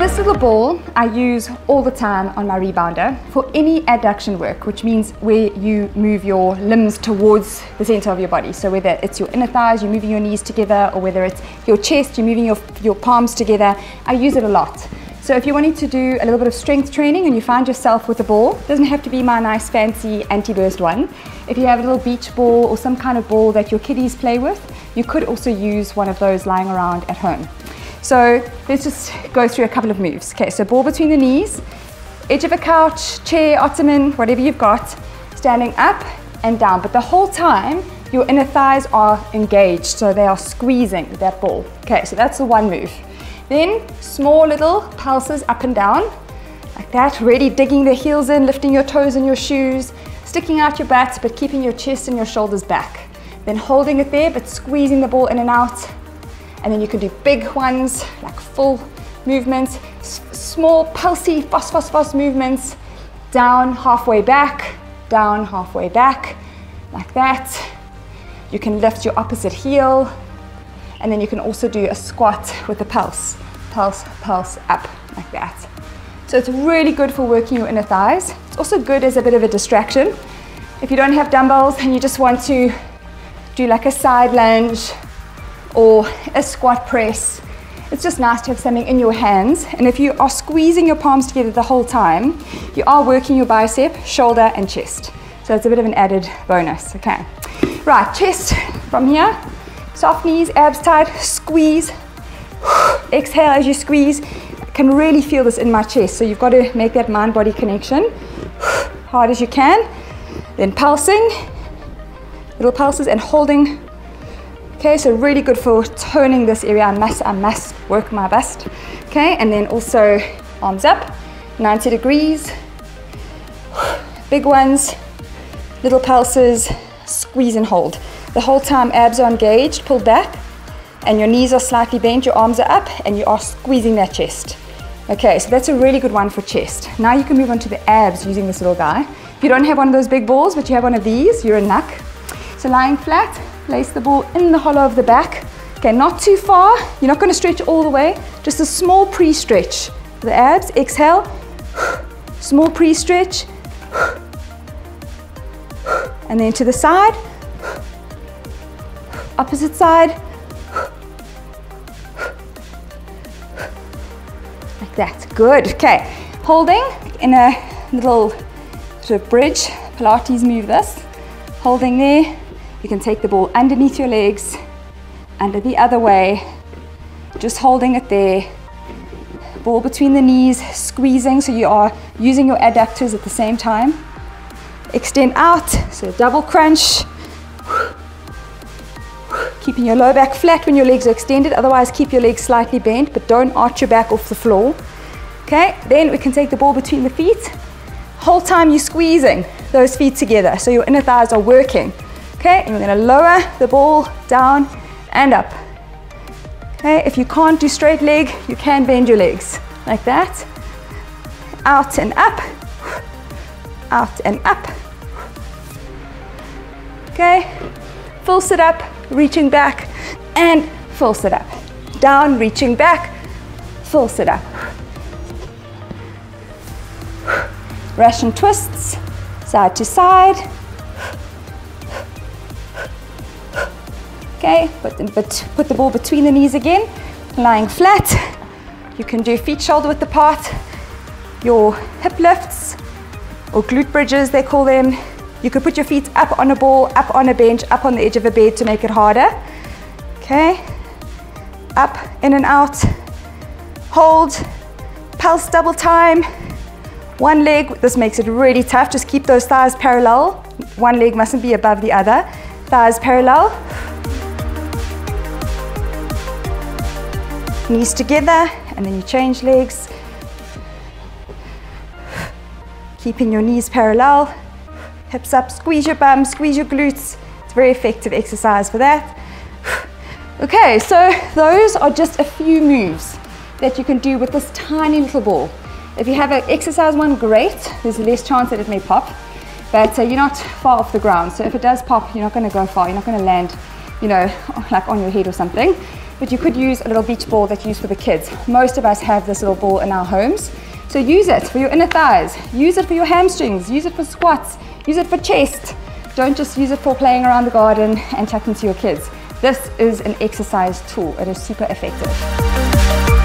this little ball I use all the time on my rebounder for any adduction work, which means where you move your limbs towards the center of your body. So whether it's your inner thighs, you're moving your knees together, or whether it's your chest, you're moving your palms together, I use it a lot. So if you're wanting to do a little bit of strength training and you find yourself with a ball, it doesn't have to be my nice fancy anti-burst one. If you have a little beach ball or some kind of ball that your kiddies play with, you could also use one of those lying around at home. So let's just go through a couple of moves. Okay, so ball between the knees, edge of a couch, chair, ottoman, whatever you've got, standing up and down. But the whole time, your inner thighs are engaged, so they are squeezing that ball. Okay, so that's the one move. Then small little pulses up and down, like that, really digging the heels in, lifting your toes in your shoes, sticking out your butt, but keeping your chest and your shoulders back. Then holding it there, but squeezing the ball in and out. And then you can do big ones, like full movements, small pulsy, fast movements, down, halfway back, like that. You can lift your opposite heel, and then you can also do a squat with the pulse, up, like that. So it's really good for working your inner thighs. It's also good as a bit of a distraction. If you don't have dumbbells and you just want to do like a side lunge or a squat press, it's just nice to have something in your hands. And if you are squeezing your palms together the whole time, you are working your bicep, shoulder and chest. So it's a bit of an added bonus, okay. Right, chest from here, soft knees, abs tight, squeeze, exhale as you squeeze. I can really feel this in my chest, so you've got to make that mind-body connection, hard as you can. Then pulsing, little pulses and holding. Okay, so really good for toning this area. I must work my best. Okay, and then also arms up, 90 degrees, big ones, little pulses, squeeze and hold. The whole time abs are engaged, pulled back, and your knees are slightly bent, your arms are up, and you are squeezing that chest. Okay, so that's a really good one for chest. Now you can move on to the abs using this little guy. If you don't have one of those big balls, but you have one of these, you're a knuck. So lying flat, place the ball in the hollow of the back. Okay, not too far. You're not going to stretch all the way. Just a small pre-stretch. The abs, exhale. Small pre-stretch. And then to the side. Opposite side. Like that. Good. Okay. Holding in a little sort of bridge. Pilates move this. Holding there. You can take the ball underneath your legs, under the other way, just holding it there. Ball between the knees, squeezing, so you are using your adductors at the same time. Extend out, so double crunch. Keeping your low back flat when your legs are extended, otherwise keep your legs slightly bent, but don't arch your back off the floor. Okay, then we can take the ball between the feet. Whole time you're squeezing those feet together, so your inner thighs are working. Okay, and we're going to lower the ball down and up. Okay, if you can't do straight leg, you can bend your legs like that. Out and up, out and up. Okay, full sit up, reaching back, and full sit up. Down, reaching back, full sit up. Russian twists, side to side. Okay, put the ball between the knees again, lying flat. You can do feet shoulder width apart, your hip lifts, or glute bridges they call them. You could put your feet up on a ball, up on a bench, up on the edge of a bed to make it harder. Okay, up, in and out, hold, pulse double time. One leg, this makes it really tough, just keep those thighs parallel. One leg mustn't be above the other, thighs parallel. Knees together, and then you change legs. Keeping your knees parallel, hips up, squeeze your bum, squeeze your glutes. It's a very effective exercise for that. Okay, so those are just a few moves that you can do with this tiny little ball. If you have an exercise one, great. There's less chance that it may pop, but you're not far off the ground. So if it does pop, you're not going to go far. You're not going to land, you know, like on your head or something. but you could use a little beach ball that's used for the kids. Most of us have this little ball in our homes. So use it for your inner thighs, use it for your hamstrings, use it for squats, use it for chest. Don't just use it for playing around the garden and chatting to your kids. This is an exercise tool. It is super effective.